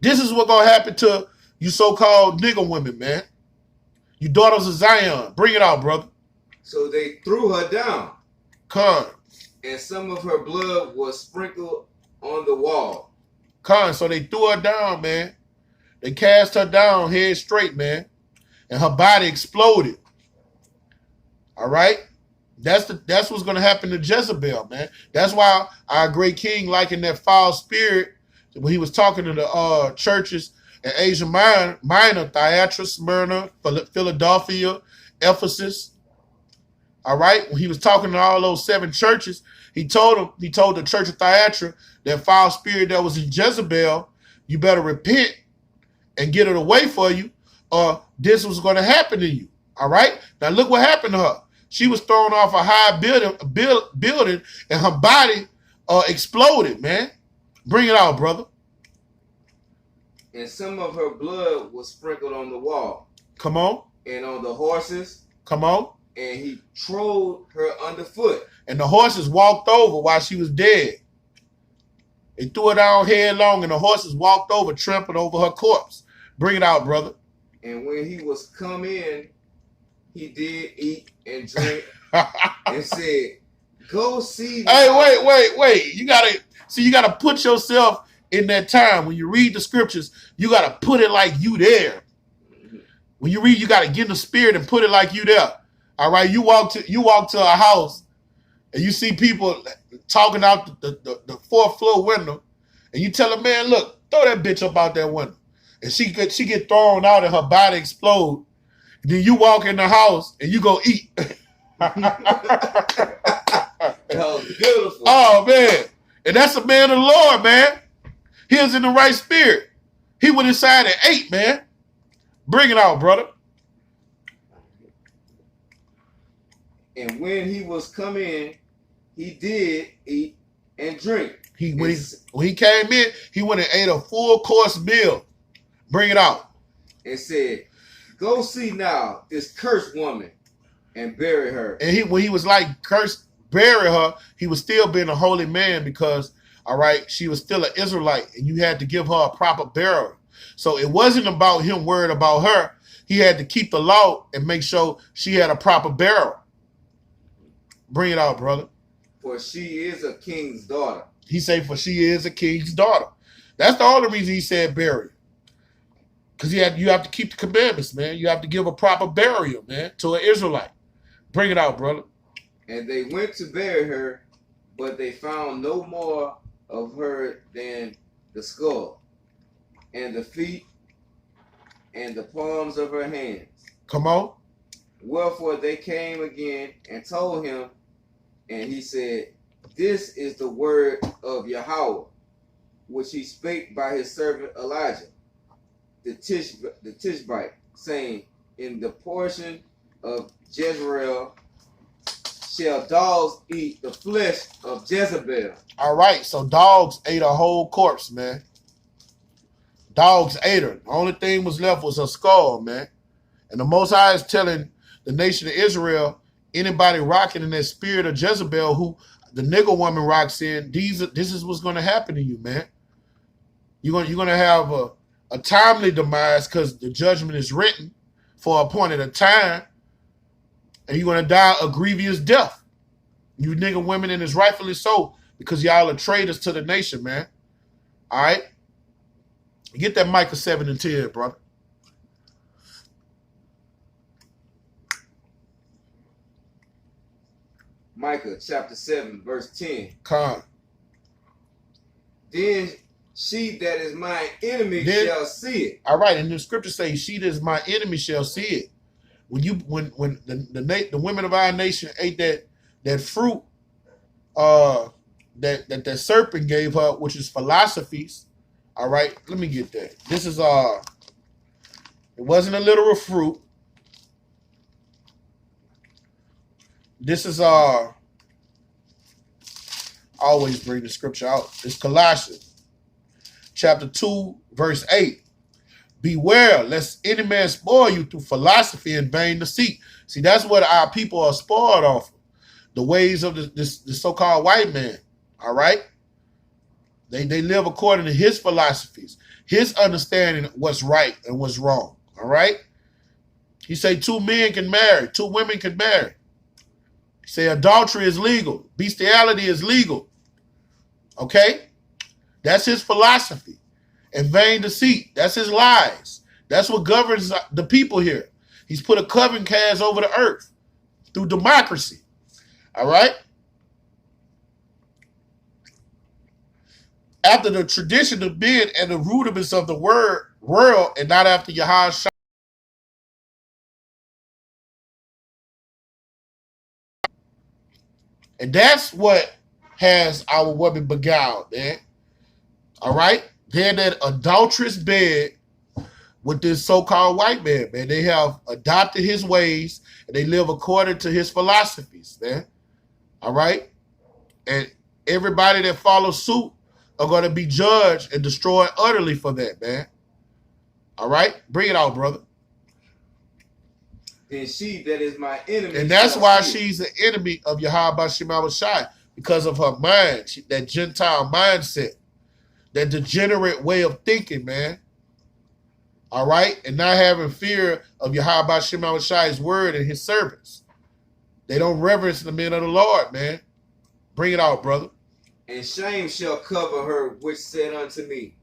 This is what's going to happen to you so-called nigger women, man. You daughters of Zion. Bring it out, brother. So they threw her down. Con. And some of her blood was sprinkled on the wall. Con. So they threw her down, man. They cast her down head straight, man. And her body exploded. All right? That's what's going to happen to Jezebel, man. That's why our great king likened that foul spirit when he was talking to the churches in Asia Minor, Thyatira, Smyrna, Philadelphia, Ephesus. All right? When he was talking to all those 7 churches, he told the church of Thyatira, that foul spirit that was in Jezebel, you better repent and get it away for you, or this was going to happen to you. All right? Now look what happened to her. She was thrown off a high building and her body exploded, man. Bring it out, brother. And some of her blood was sprinkled on the wall. Come on. And on the horses. Come on. And he trod her underfoot. And the horses walked over while she was dead. They threw her down headlong and the horses walked over, trampled over her corpse. Bring it out, brother. And when he was come in, he did eat and drink and said, go see. Hey, wait. You gotta put yourself in that time. When you read the scriptures, you gotta put it like you there. When you read, you gotta get in the spirit and put it like you there. All right, you walk to a house and you see people talking out the 4th floor window, and you tell them, man, look, throw that bitch up out that window. And she get thrown out and her body explode. Then you walk in the house and you go eat. That was beautiful. Oh, man. And that's a man of the Lord, man. He was in the right spirit. He went inside and ate, man. Bring it out, brother. And when he was come in, he did eat and drink. When he came in, he went and ate a full course meal. Bring it out. And said, go see now this cursed woman and bury her. And when he was like, cursed, bury her, he was still being a holy man because, all right, she was still an Israelite and you had to give her a proper burial. So it wasn't about him worried about her. He had to keep the law and make sure she had a proper burial. Bring it out, brother. For she is a king's daughter. He said, for she is a king's daughter. That's the only reason he said bury. Because you have to keep the commandments, man. You have to give a proper burial, man, to an Israelite. Bring it out, brother. And they went to bury her, but they found no more of her than the skull, and the feet, and the palms of her hands. Come on. Wherefore they came again and told him, and he said, this is the word of Yahweh, which he spake by his servant Elijah, the Tishbite, saying, in the portion of Jezreel shall dogs eat the flesh of Jezebel. All right, so dogs ate a whole corpse, man. Dogs ate her. The only thing was left was her skull, man. And the Most High is telling the nation of Israel, anybody rocking in that spirit of Jezebel, who the nigger woman rocks in, this is what's going to happen to you, man. You're going to have a timely demise because the judgment is written for a appointed a time, and you're going to die a grievous death. You nigger women, and it's rightfully so, because y'all are traitors to the nation, man. All right? Get that Micah 7 and 10, brother. Micah chapter 7, verse 10. Con. Then she that is my enemy shall see it. All right, and the scripture says, she that is my enemy shall see it. When the women of our nation ate that fruit that serpent gave her, which is philosophies. All right, let me get that. This is it wasn't a literal fruit. This is always bring the scripture out. It's Colossians chapter 2, verse 8. Beware lest any man spoil you through philosophy and vain deceit. See, that's what our people are spoiled off of. The ways of the so-called white man. All right? They live according to his philosophies, his understanding of what's right and what's wrong. All right? He say 2 men can marry, 2 women can marry. He say adultery is legal, bestiality is legal. Okay? That's his philosophy. And vain deceit, that's his lies. That's what governs the people here. He's put a covenant cast over the earth through democracy. All right? After the tradition of men and the rudiments of the world, and not after Yahushua. And that's what has our women beguiled, man. All right? They're in that adulterous bed with this so-called white man, man. They have adopted his ways, and they live according to his philosophies, man. All right? And everybody that follows suit are going to be judged and destroyed utterly for that, man. All right? Bring it out, brother. Then she that is my enemy. And that's why she's the enemy of Yahweh Shema Shai, because of her mind, that Gentile mindset, that degenerate way of thinking, man. All right? And not having fear of Yahweh Shema Shai's word and his servants. They don't reverence the men of the Lord, man. Bring it out, brother. And shame shall cover her which said unto me,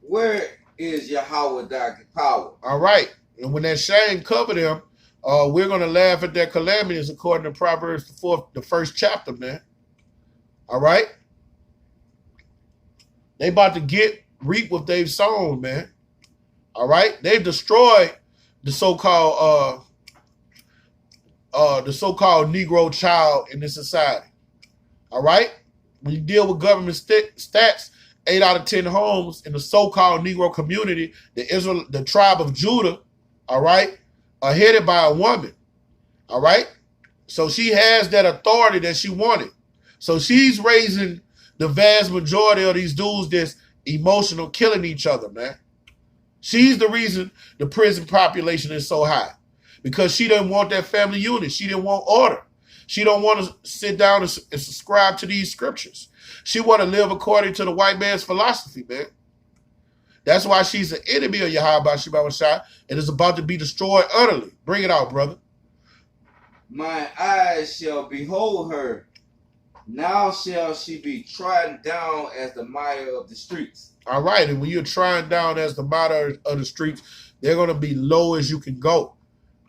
where is Yahweh thy power? All right. And when that shame covered them, we're going to laugh at their calamities according to Proverbs the 1st chapter, man. All right? They about to reap what they've sown, man. All right? They've destroyed the so-called Negro child in this society. All right? When you deal with government stats, 8 out of 10 homes in the so-called Negro community, the tribe of Judah, all right, are headed by a woman. All right? So she has that authority that she wanted. So she's raising the vast majority of these dudes that's emotional, killing each other, man. She's the reason the prison population is so high. Because she didn't want that family unit. She didn't want order. She don't want to sit down and subscribe to these scriptures. She want to live according to the white man's philosophy, man. That's why she's an enemy of Yahweh Shema Shai and is about to be destroyed utterly. Bring it out, brother. My eyes shall behold her. Now shall she be trodden down as the mire of the streets. All right, and when you're trying down as the mire of the streets, they're going to be low as you can go.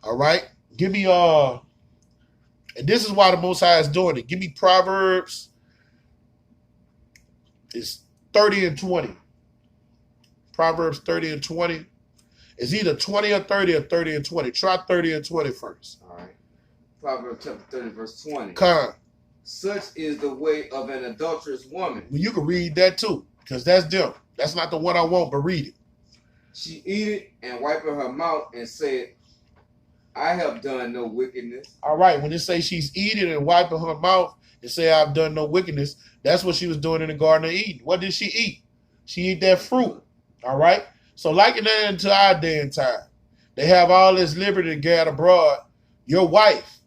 All right? Give me, and this is why the Most High is doing it. Give me Proverbs. It's 30 and 20. Proverbs 30 and 20. It's either 20 or 30 or 30 and 20. Try 30 and 20 first. All right. Proverbs chapter 30, verse 20. Con. Such is the way of an adulterous woman. Well, you can read that too, because that's them. That's not the one I want, but read it. she eat it and wiping her mouth and said, I have done no wickedness. All right, when it says she's eating and wiping her mouth and say, I've done no wickedness, that's what she was doing in the Garden of Eden. What did she eat? She ate that fruit. All right? So liken that into our day and time. They have all this liberty to get abroad. Your wife,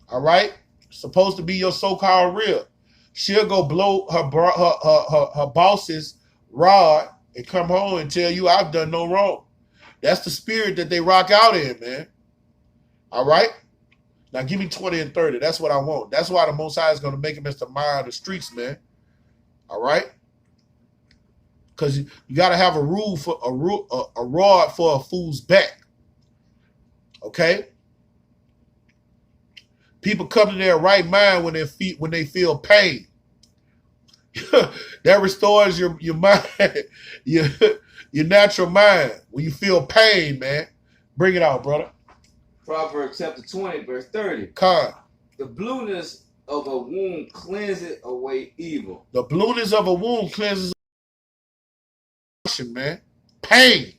all right, supposed to be your so-called real. She'll go blow her boss's rod and come home and tell you, I've done no wrong. That's the spirit that they rock out in, man. All right? Now give me 20 and 30. That's what I want. That's why the Most High is going to make him Mr. Meyer of the streets, man. All right? Because you got to have a rule for a rod for a fool's back. Okay? People come to their right mind when they feel pain. That restores your mind, your natural mind. When you feel pain, man. Bring it out, brother. Proverbs chapter 20, verse 30. Con. The blueness of a wound cleanseth away evil. The blueness of a wound cleanses, man. Pain.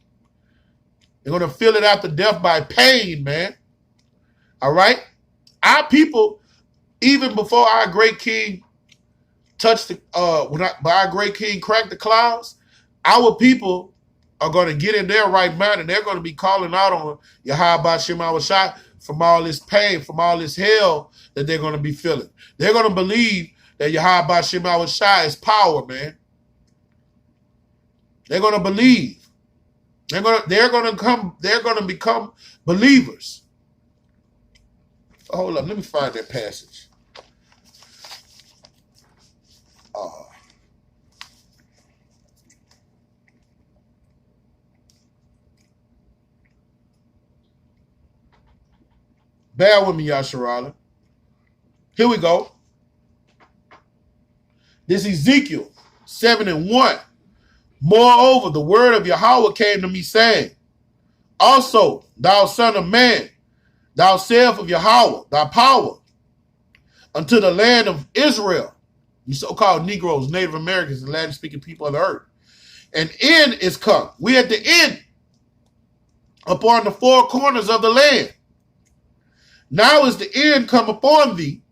They're going to feel it after death by pain, man. All right? Our people, even before our great king touched the, our great king cracked the clouds, our people are going to get in their right mind and they're going to be calling out on Yahweh Shema Shai from all this pain, from all this hell that they're going to be feeling. They're going to believe that Yahweh Shema Shai is power, man. They're going to believe. They're going to become believers. Hold up, let me find that passage. Bear with me, Yasharala. Here we go. This Ezekiel 7:1. Moreover, the word of Yahweh came to me, saying, also, thou son of man, thou self of Yahweh, thy power, unto the land of Israel, you so-called Negroes, Native Americans, and Latin-speaking people of the earth. An end is come. We at the end, upon the four corners of the land. Now is the end come upon thee,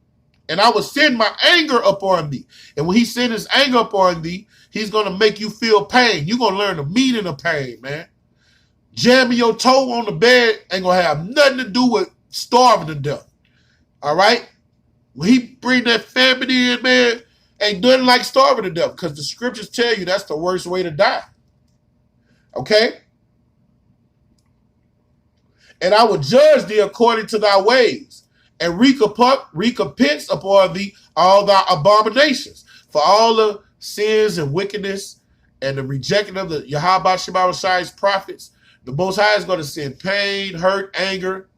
and I will send my anger upon thee. And when he sends his anger upon thee, he's going to make you feel pain. You're going to learn the meaning of pain, man. Jamming your toe on the bed ain't going to have nothing to do with starving to death. All right? When he bring that famine in, man, ain't nothing like starving to death because the scriptures tell you that's the worst way to die. Okay? And I will judge thee according to thy ways and recompense upon thee all thy abominations for all the sins and wickedness and the rejection of the Yahweh Shema Shai's prophets. The Most High is going to send pain, hurt, anger.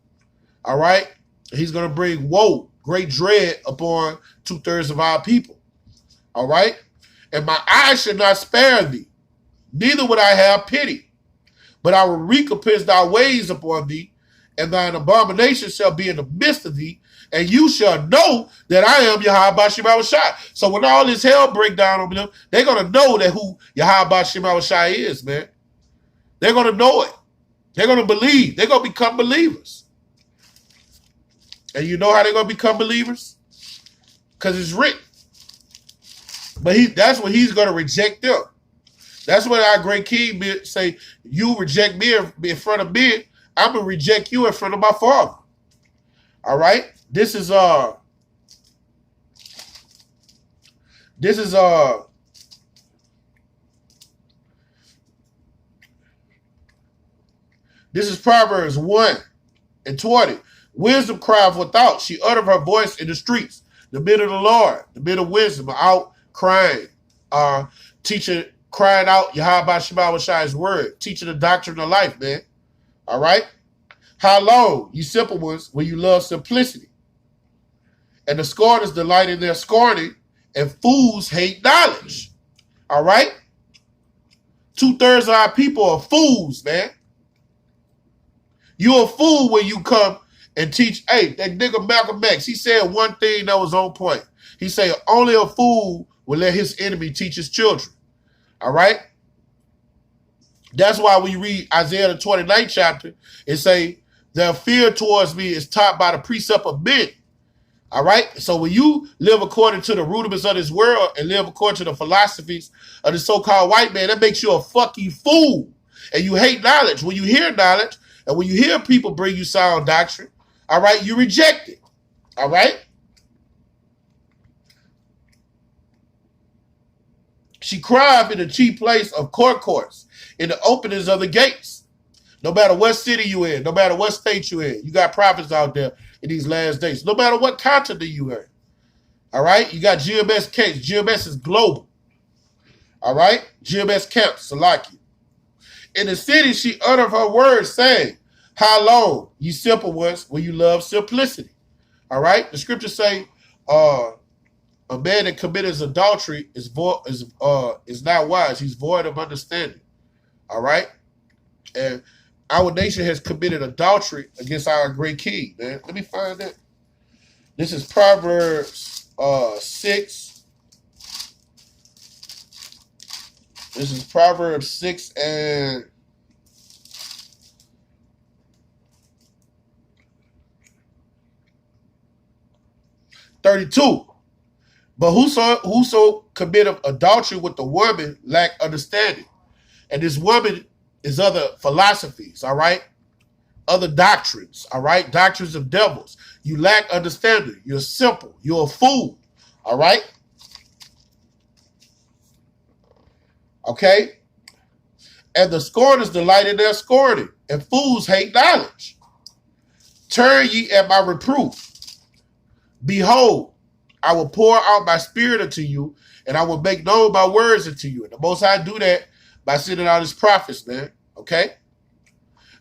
All right? He's going to bring woe, great dread upon 2/3 of our people. All right? And my eyes shall not spare thee, neither would I have pity. But I will recompense thy ways upon thee, and thine abomination shall be in the midst of thee, and you shall know that I am Yahweh Shema Shai. So when all this hell break down on them, they're going to know that who Yahweh Shema Shai is, man. They're going to know it. They're going to believe. They're going to become believers. And you know how they're going to become believers? Because it's written. But that's when he's going to reject them. That's what our great king say, you reject me in front of me, I'm going to reject you in front of my Father. All right? This is Proverbs 1:20. Wisdom crieth without. She uttered her voice in the streets. The men of the Lord, the men of wisdom are out crying. Teacher crying out Yahweh Shema Shai's word. Teaching the doctrine of life, man. All right? How long, you simple ones, will you love simplicity? And the scorners delight in their scorning, and fools hate knowledge. All right? 2/3 of our people are fools, man. You're a fool when you come and teach. Hey, that nigga Malcolm X, he said one thing that was on point. He said, only a fool will let his enemy teach his children. All right? That's why we read Isaiah the 29th chapter and say, their fear towards me is taught by the precept of men. All right? So when you live according to the rudiments of this world and live according to the philosophies of the so-called white man, that makes you a fucking fool. And you hate knowledge. When you hear knowledge and when you hear people bring you sound doctrine, all right, you reject it. All right? She cried in the chief place of courts, in the openings of the gates. No matter what city you in, no matter what state you in, you got prophets out there in these last days. No matter what continent you in. All right? You got GMS case. GMS is global. All right? GMS camp, Salaki. In the city, she uttered her words, saying, how long, ye simple ones, will you love simplicity? All right? The scriptures say, a man that committeth adultery is not wise. He's void of understanding. All right? And our nation has committed adultery against our great king, man. Let me find that. This is Proverbs 6. This is Proverbs 6 and 32. But whoso committeth adultery with the woman lack understanding. And this woman is other philosophies, all right? Other doctrines, all right? Doctrines of devils. You lack understanding. You're simple. You're a fool, all right? Okay? And the scorners delight in their scorning, and fools hate knowledge. Turn ye at my reproof. Behold, I will pour out my spirit unto you, and I will make known my words unto you. And the Most High do that by sending out his prophets, man. Okay?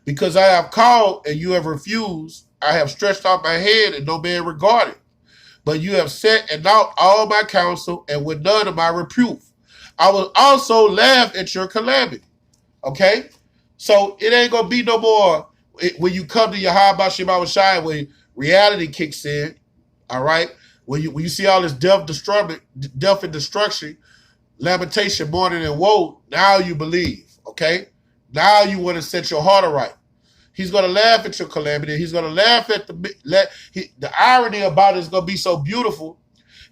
Because I have called and you have refused, I have stretched out my hand and no man regarded. But you have set and naught all my counsel and with none of my reproof. I will also laugh at your calamity. Okay? So it ain't going to be no more when you come to Yahweh Shema Shai when reality kicks in. All right? When you see all this death and destruction, lamentation, mourning, and woe, now you believe, okay? Now you want to set your heart aright. He's going to laugh at your calamity. He's going to laugh at the irony about it is going to be so beautiful.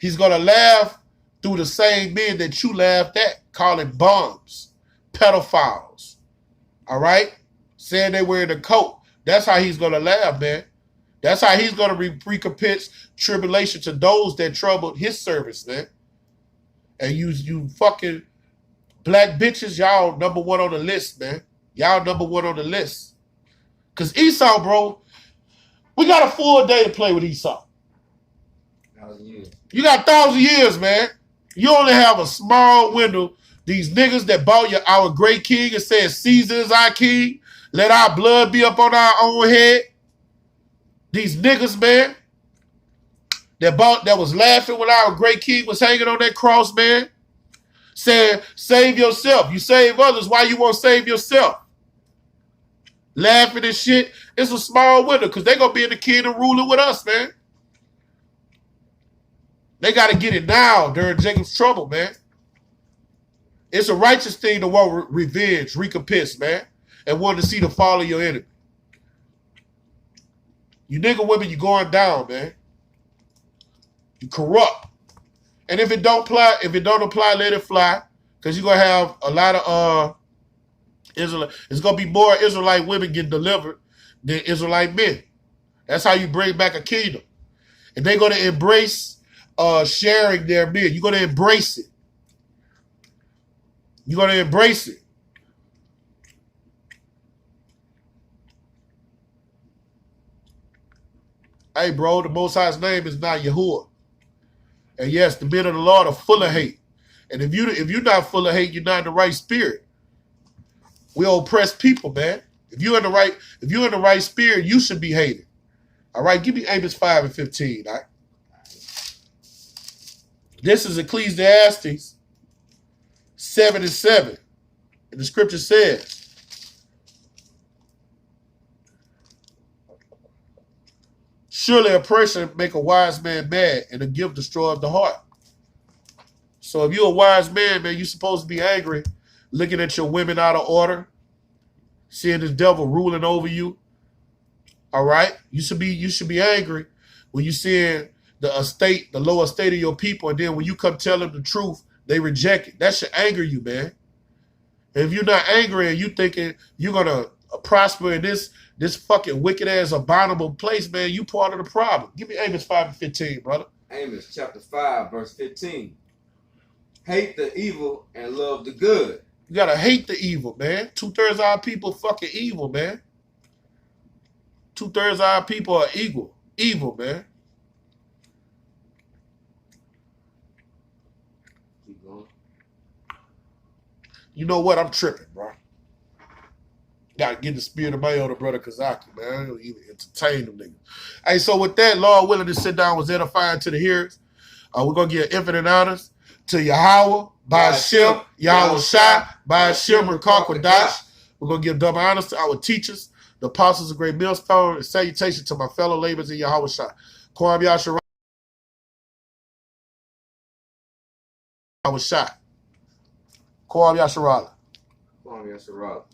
He's going to laugh through the same men that you laughed at, calling bums, pedophiles, all right? Saying they were in a coat. That's how he's going to laugh, man. That's how he's going to recompense tribulation to those that troubled his service, man. And you fucking black bitches, y'all number one on the list, man. Y'all number one on the list. Because Esau, bro, we got a full day to play with Esau. 1,000 years. You got 1,000 years, man. You only have a small window. These niggas that bought our great king and said Caesar is our king, let our blood be up on our own head. These niggas, man, that was laughing when our great king was hanging on that cross, man, saying, save yourself. You save others, why you won't save yourself? Laughing and shit. It's a small window because they're going to be in the kingdom ruling with us, man. They got to get it now during Jacob's trouble, man. It's a righteous thing to want revenge, recompense, man, and want to see the fall of your enemy. You nigga women, you going down, man. You corrupt. And if it don't apply, let it fly. Because you're gonna have a lot of Israelite. It's gonna be more Israelite women getting delivered than Israelite men. That's how you bring back a kingdom. And they're gonna embrace sharing their men. You're gonna embrace it. You're gonna embrace it. Hey, bro, the Most High's name is not Yahuwah. And yes, the men of the Lord are full of hate. And if you're not full of hate, you're not in the right spirit. We oppress people, man. If you're in the right spirit, you should be hated. All right, give me Amos 5 and 15. All right? This is Ecclesiastes 7 and 7. And the scripture says, surely oppression make a wise man mad, and a gift destroys the heart. So if you're a wise man, man, you're supposed to be angry, looking at your women out of order, seeing this devil ruling over you. All right, you should be angry when you seeing the lower estate of your people, and then when you come tell them the truth, they reject it. That should anger you, man. And if you're not angry and you thinking you're gonna prosper in this fucking wicked ass abominable place, man, you part of the problem. Give me Amos 5:15, brother. Amos chapter 5, verse 15. Hate the evil and love the good. You gotta hate the evil, man. 2/3 of our people fucking evil, man. 2/3 of our people are evil, man. Keep going. You know what? I'm tripping, bro. Gotta get the spirit of my older brother Kazaki, man. I don't even entertain them niggas. Hey, so with that, Lord willing to sit down was edifying to the hearers. We're gonna give infinite honors to Yahweh, Ba'ashem, Yahweh Shai, Ba'ashem, Rakakwadash. We're gonna give double honors to our teachers, the apostles of Great Millstone, and salutation to my fellow laborers in Yahweh Shai. Kwam Yasharah, Yahweh Shai. Kwam Yasharah. Kwam Yasharah.